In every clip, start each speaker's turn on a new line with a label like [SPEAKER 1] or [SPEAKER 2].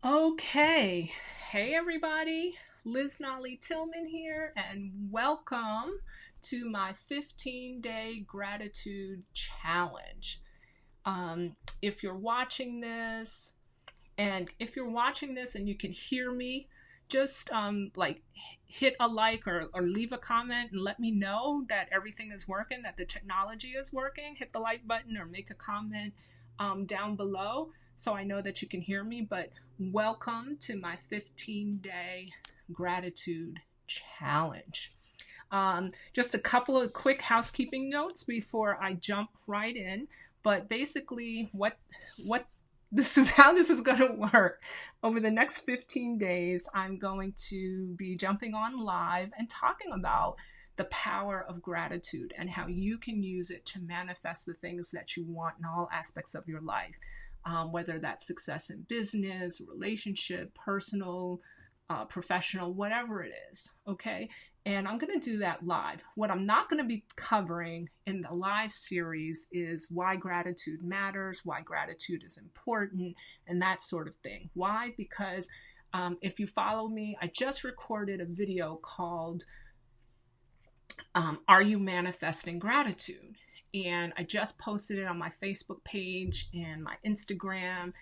[SPEAKER 1] Okay. Hey, everybody. Liz Nolly Tillman here, and welcome to my 15-day gratitude challenge. If you're watching this, and you can hear me, just hit a like or leave a comment and let me know that everything is working, that the technology is working. Hit the like button or make a comment down below so I know that you can hear me. But welcome to my 15-day gratitude challenge. Just a couple of quick housekeeping notes before I jump right in. But basically, what this is how this is going to work. Over the next 15 days, I'm going to be jumping on live and talking about the power of gratitude and how you can use it to manifest the things that you want in all aspects of your life, whether that's success in business, relationship, personal, professional, whatever it is. Okay. And I'm going to do that live. What I'm not going to be covering in the live series is why gratitude matters, why gratitude is important, and that sort of thing. Why? Because if you follow me, I just recorded a video called Are You Manifesting Gratitude? And I just posted it on my Facebook page and my Instagram.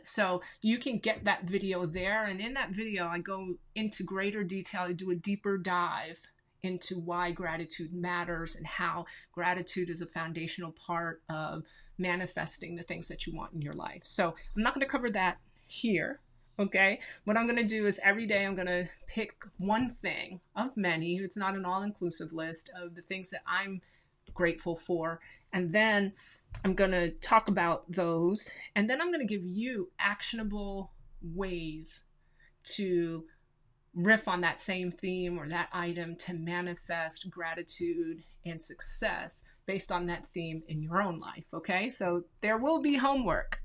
[SPEAKER 1] So you can get that video there. And in that video, I go into greater detail. I do a deeper dive into why gratitude matters and how gratitude is a foundational part of manifesting the things that you want in your life. So I'm not going to cover that here. Okay. What I'm going to do is every day I'm going to pick one thing of many. It's not an all-inclusive list of the things that I'm grateful for. And then I'm going to talk about those, and then I'm going to give you actionable ways to riff on that same theme or that item to manifest gratitude and success based on that theme in your own life. Okay, so there will be homework.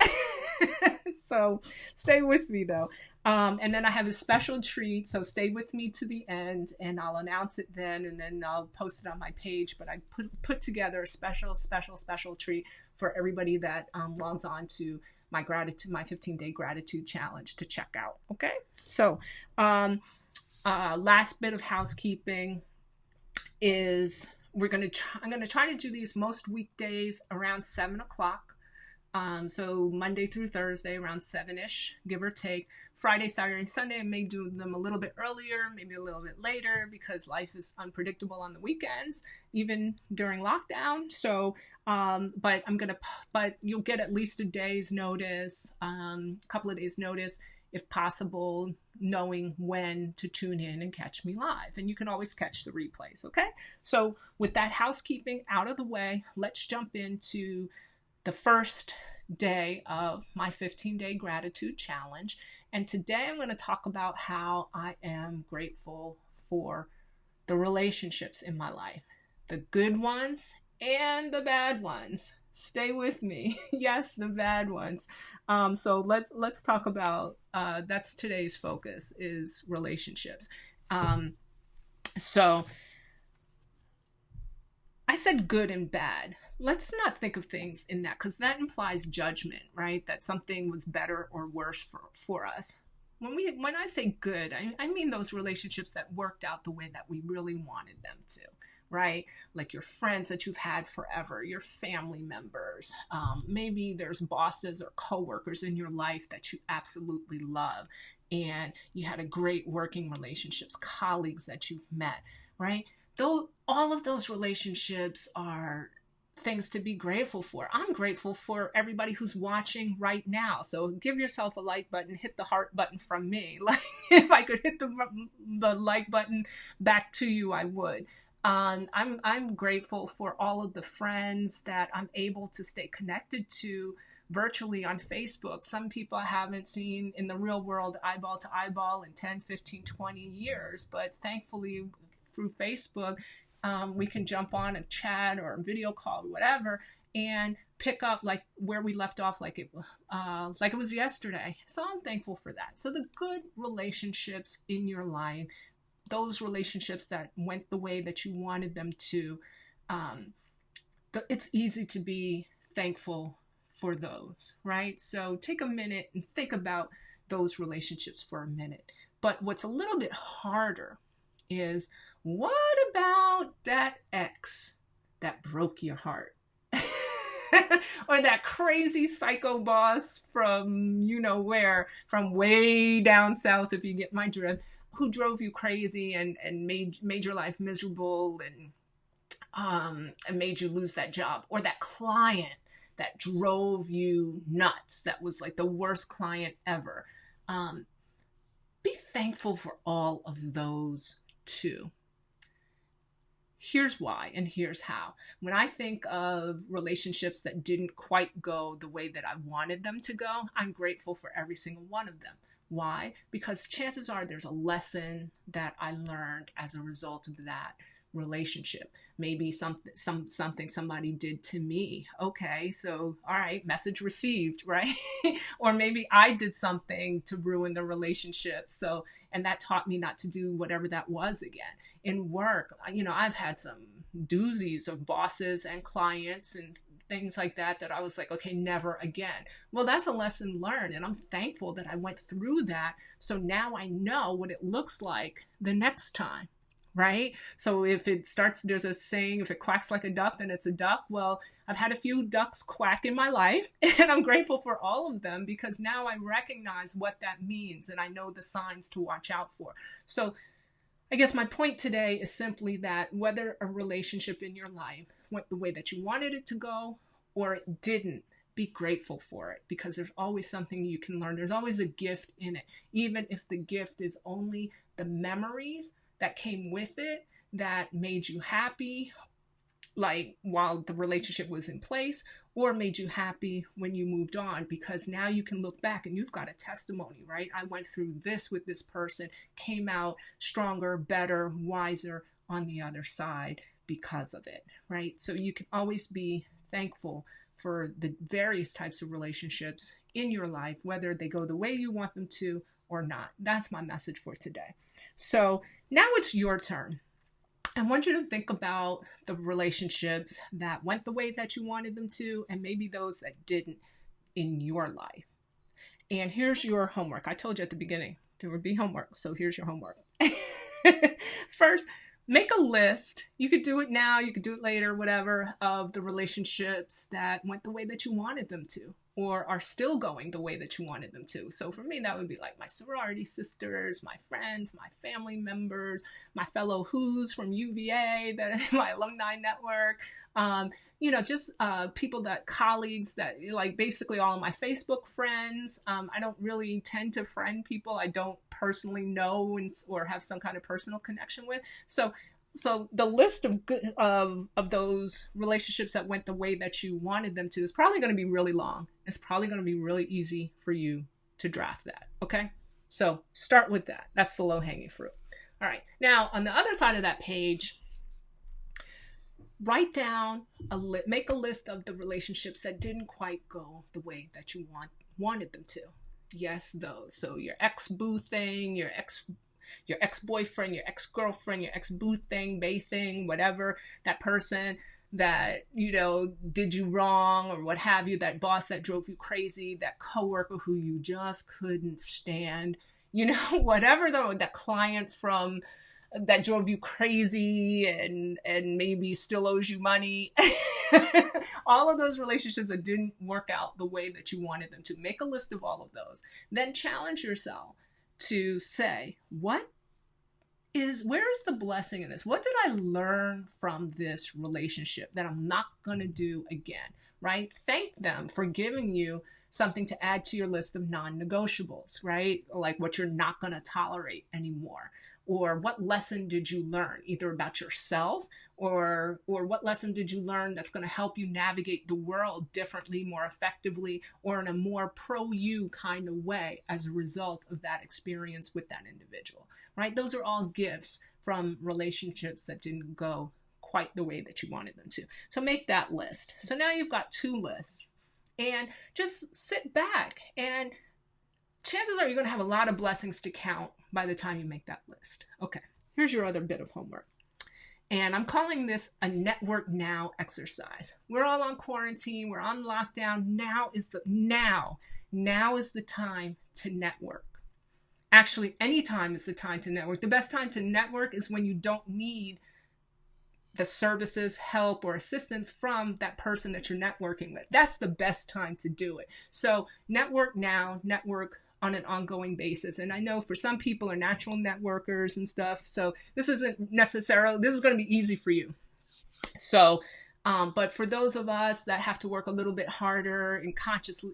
[SPEAKER 1] So stay with me though. And then I have a special treat, so stay with me to the end, and I'll announce it then, and then I'll post it on my page. But I put together a special treat for everybody that logs on to my 15-day gratitude challenge to check out. Okay, so last bit of housekeeping is I'm gonna try to do these most weekdays around 7 o'clock. So Monday through Thursday around 7-ish, give or take. Friday, Saturday, and Sunday, I may do them a little bit earlier, maybe a little bit later, because life is unpredictable on the weekends, even during lockdown. So, but you'll get at least a day's notice, a couple of days notice, if possible, knowing when to tune in and catch me live. And you can always catch the replays. Okay. So with that housekeeping out of the way, let's jump into the first day of my 15-day gratitude challenge. And today I'm going to talk about how I am grateful for the relationships in my life, the good ones and the bad ones. Stay with me. Yes, the bad ones. So let's talk about that's today's focus, is relationships. So I said good and bad. Let's not think of things in that, because that implies judgment, right? That something was better or worse for us. When I say good, I mean those relationships that worked out the way that we really wanted them to, right? Like your friends that you've had forever, your family members. Maybe there's bosses or coworkers in your life that you absolutely love, and you had a great working relationships, colleagues that you've met, right? Though all of those relationships are things to be grateful for. I'm grateful for everybody who's watching right now. So give yourself a like button, hit the heart button from me. Like if I could hit the like button back to you, I would. I'm grateful for all of the friends that I'm able to stay connected to virtually on Facebook. Some people I haven't seen in the real world eyeball to eyeball in 10, 15, 20 years, but thankfully through Facebook, we can jump on a chat or a video call or whatever and pick up like where we left off, like it was yesterday. So I'm thankful for that. So the good relationships in your life, those relationships that went the way that you wanted them to, it's easy to be thankful for those, right? So take a minute and think about those relationships for a minute. But what's a little bit harder is, what about that ex that broke your heart? Or that crazy psycho boss from you know where, from way down south, if you get my drift, who drove you crazy and made your life miserable and made you lose that job, or that client that drove you nuts, that was like the worst client ever. Be thankful for all of those too. Here's why and here's how. When I think of relationships that didn't quite go the way that I wanted them to go, I'm grateful for every single one of them. Why? Because chances are there's a lesson that I learned as a result of that relationship. Maybe something somebody did to me. Okay, so all right, message received, right? Or maybe I did something to ruin the relationship. So, and that taught me not to do whatever that was again. In work, you know, I've had some doozies of bosses and clients and things like that I was like, okay, never again. Well, that's a lesson learned, and I'm thankful that I went through that. So now I know what it looks like the next time, right? So if it starts, there's a saying, if it quacks like a duck, then it's a duck. Well, I've had a few ducks quack in my life, and I'm grateful for all of them because now I recognize what that means and I know the signs to watch out for. So I guess my point today is simply that whether a relationship in your life went the way that you wanted it to go or it didn't, be grateful for it, because there's always something you can learn. There's always a gift in it, even if the gift is only the memories that came with it that made you happy, like while the relationship was in place, or made you happy when you moved on, because now you can look back and you've got a testimony, right? I went through this with this person, came out stronger, better, wiser on the other side because of it, right? So you can always be thankful for the various types of relationships in your life, whether they go the way you want them to or not. That's my message for today. So now it's your turn. I want you to think about the relationships that went the way that you wanted them to, and maybe those that didn't in your life. And here's your homework. I told you at the beginning there would be homework, so here's your homework. First, make a list. You could do it now, you could do it later, whatever, of the relationships that went the way that you wanted them to, or are still going the way that you wanted them to. So for me, that would be like my sorority sisters, my friends, my family members, my fellow Who's from UVA, my alumni network, just people colleagues that, like, basically all of my Facebook friends. I don't really tend to friend people I don't personally know or have some kind of personal connection with. So the list of those relationships that went the way that you wanted them to is probably going to be really long. It's probably going to be really easy for you to draft that. Okay. So start with that. That's the low hanging fruit. All right. Now on the other side of that page, write down make a list of the relationships that didn't quite go the way that you wanted them to. Yes, those. So your ex-boo thing, your ex-boyfriend, your ex-girlfriend, your ex-boo thing, bae thing, whatever, that person that, did you wrong or what have you, that boss that drove you crazy, that coworker who you just couldn't stand, whatever, that client from that drove you crazy and maybe still owes you money. All of those relationships that didn't work out the way that you wanted them to. Make a list of all of those. Then challenge yourself to say, where is the blessing in this? What did I learn from this relationship that I'm not going to do again, right? Thank them for giving you something to add to your list of non-negotiables, right? Like what you're not going to tolerate anymore. Or what lesson did you learn, either about yourself or what lesson did you learn that's going to help you navigate the world differently, more effectively, or in a more pro-you kind of way as a result of that experience with that individual, right? Those are all gifts from relationships that didn't go quite the way that you wanted them to. So make that list. So now you've got 2 lists, and just sit back, and chances are you're going to have a lot of blessings to count by the time you make that list. Okay, here's your other bit of homework. And I'm calling this a network now exercise. We're all on quarantine. We're on lockdown. Now Now is the time to network. Actually, any time is the time to network. The best time to network is when you don't need the services, help, or assistance from that person that you're networking with. That's the best time to do it. So network now, network on an ongoing basis. And I know for some people are natural networkers and stuff. So this is going to be easy for you. So, but for those of us that have to work a little bit harder and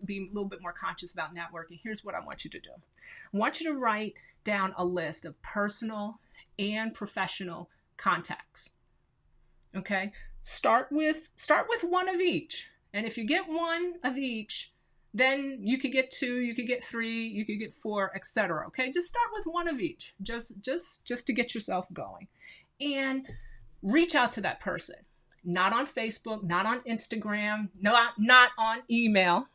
[SPEAKER 1] be a little bit more conscious about networking, here's what I want you to do. I want you to write down a list of personal and professional contacts. Okay, start with one of each, and if you get one of each, then you could get 2, you could get 3, you could get 4, etc. Okay, just start with one of each, just to get yourself going, and reach out to that person. Not on Facebook, not on Instagram, not on email.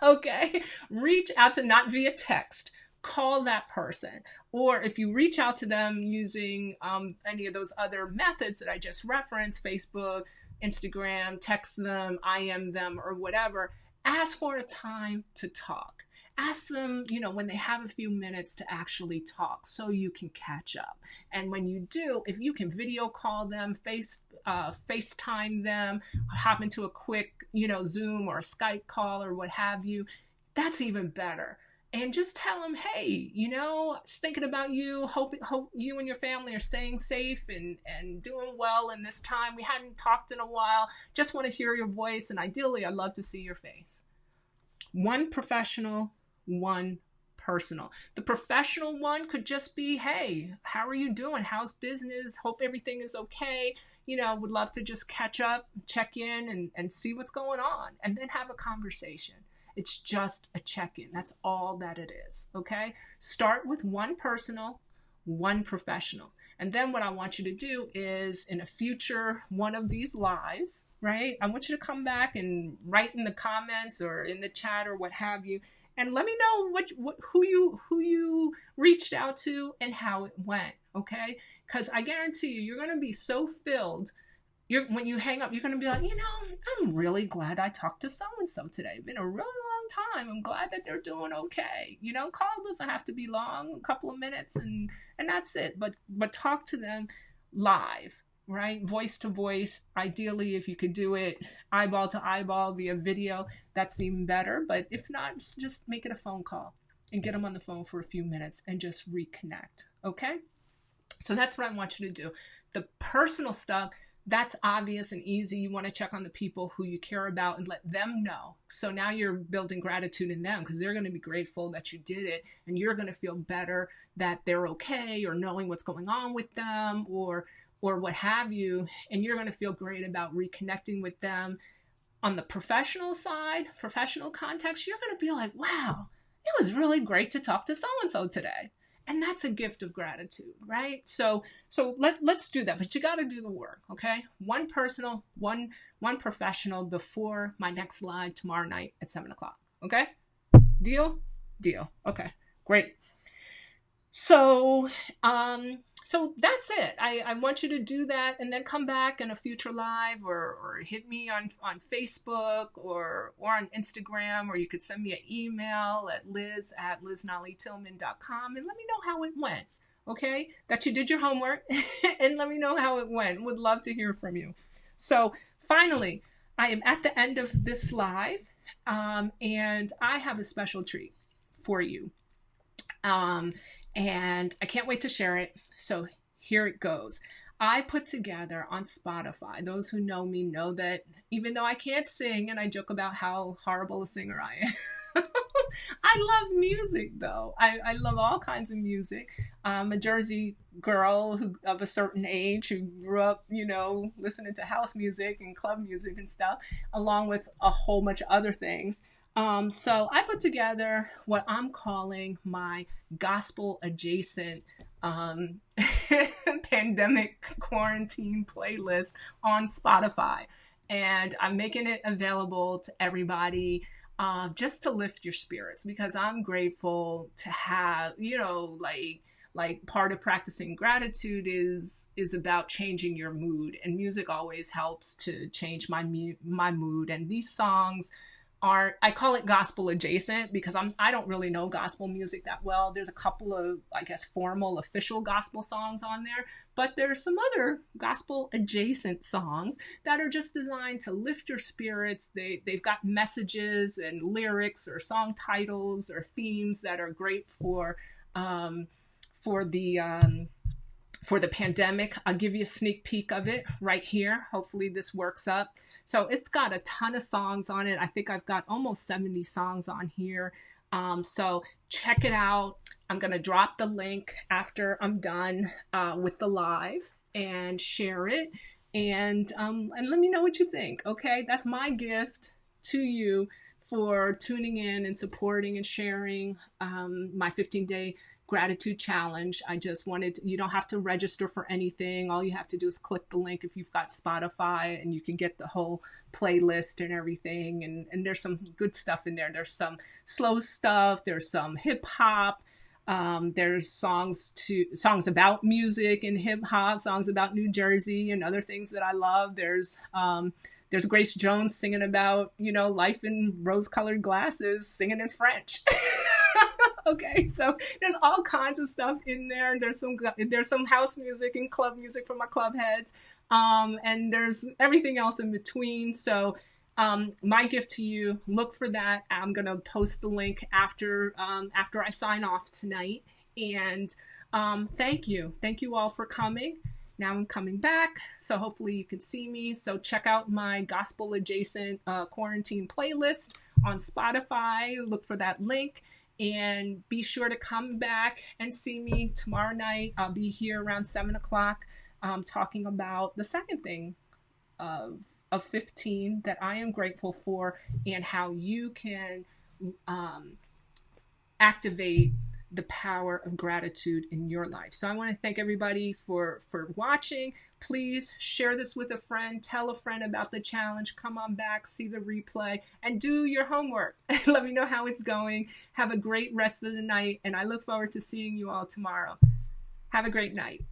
[SPEAKER 1] Okay, reach out to, not via text. Call that person. Or if you reach out to them using any of those other methods that I just referenced, Facebook, Instagram, text them, IM them, or whatever, ask for a time to talk. Ask them, when they have a few minutes to actually talk so you can catch up. And when you do, if you can video call them, FaceTime them, hop into a quick, Zoom or a Skype call or what have you, that's even better. And just tell them, hey, just thinking about you, hope you and your family are staying safe and doing well in this time. We hadn't talked in a while. Just want to hear your voice. And ideally, I'd love to see your face. One professional, one personal. The professional one could just be, hey, how are you doing? How's business? Hope everything is okay. Would love to just catch up, check in and see what's going on, and then have a conversation. It's just a check-in. That's all that it is, okay? Start with one personal, one professional. And then what I want you to do is in a future one of these lives, right? I want you to come back and write in the comments or in the chat or what have you, and let me know who you reached out to and how it went, okay? Because I guarantee you're going to be so filled. When you hang up, you're going to be like, I'm really glad I talked to so-and-so today. It's been a really long time. I'm glad that they're doing okay. Call doesn't have to be long, a couple of minutes, and that's it. But talk to them live, right? Voice to voice. Ideally, if you could do it eyeball to eyeball via video, that's even better. But if not, just make it a phone call and get them on the phone for a few minutes and just reconnect, okay? So that's what I want you to do. The personal stuff, that's obvious and easy. You want to check on the people who you care about and let them know. So now you're building gratitude in them because they're going to be grateful that you did it, and you're going to feel better that they're okay, or knowing what's going on with them or what have you. And you're going to feel great about reconnecting with them. On the professional side, professional context, you're going to be like, wow, it was really great to talk to so-and-so today. And that's a gift of gratitude, right? So let's do that. But you got to do the work, okay? One personal, one professional before my next live tomorrow night at 7:00, okay? Deal? Deal. Okay, great. So that's it. I want you to do that and then come back in a future live or hit me on Facebook or on Instagram, or you could send me an email at liz@liznalitillman.com and let me know how it went. Okay? That you did your homework and let me know how it went. Would love to hear from you. So finally, I am at the end of this live and I have a special treat for you. And I can't wait to share it. So here it goes. I put together on Spotify, those who know me know that even though I can't sing, and I joke about how horrible a singer I am, I love music though. I love all kinds of music. I'm a Jersey girl of a certain age who grew up, listening to house music and club music and stuff, along with a whole bunch of other things. So I put together what I'm calling my gospel adjacent pandemic quarantine playlist on Spotify. And I'm making it available to everybody just to lift your spirits, because I'm grateful to have, like part of practicing gratitude is about changing your mood, and music always helps to change my mood. And these songs are, I call it gospel adjacent because I don't really know gospel music that well. There's a couple of, I guess, formal official gospel songs on there, but there's some other gospel adjacent songs that are just designed to lift your spirits. They've got messages and lyrics or song titles or themes that are great um, for the for the pandemic. I'll give you a sneak peek of it right here. Hopefully this works up. So it's got a ton of songs on it. I think I've got almost 70 songs on here. So check it out. I'm going to drop the link after I'm done with the live and share it. And let me know what you think. Okay, that's my gift to you for tuning in and supporting and sharing my 15-day gratitude challenge. I just wanted you don't have to register for anything. All you have to do is click the link if you've got Spotify, and you can get the whole playlist and everything. And there's some good stuff in there. There's some slow stuff. There's some hip hop. There's songs about music and hip hop, songs about New Jersey and other things that I love. There's Grace Jones singing about, life in rose-colored glasses, singing in French. Okay, so there's all kinds of stuff in there. There's some house music and club music from my club heads, and there's everything else in between. So my gift to you, look for that. I'm gonna post the link after I sign off tonight. And thank you all for coming. Now I'm coming back, so hopefully you can see me. So check out my gospel adjacent quarantine playlist on Spotify. Look for that link. And be sure to come back and see me tomorrow night. I'll be here around 7 o'clock talking about the second thing of 15 that I am grateful for, and how you can activate the power of gratitude in your life. So I want to thank everybody for watching. Please share this with a friend. Tell a friend about the challenge. Come on back, see the replay, and do your homework. Let me know how it's going. Have a great rest of the night, and I look forward to seeing you all tomorrow. Have a great night.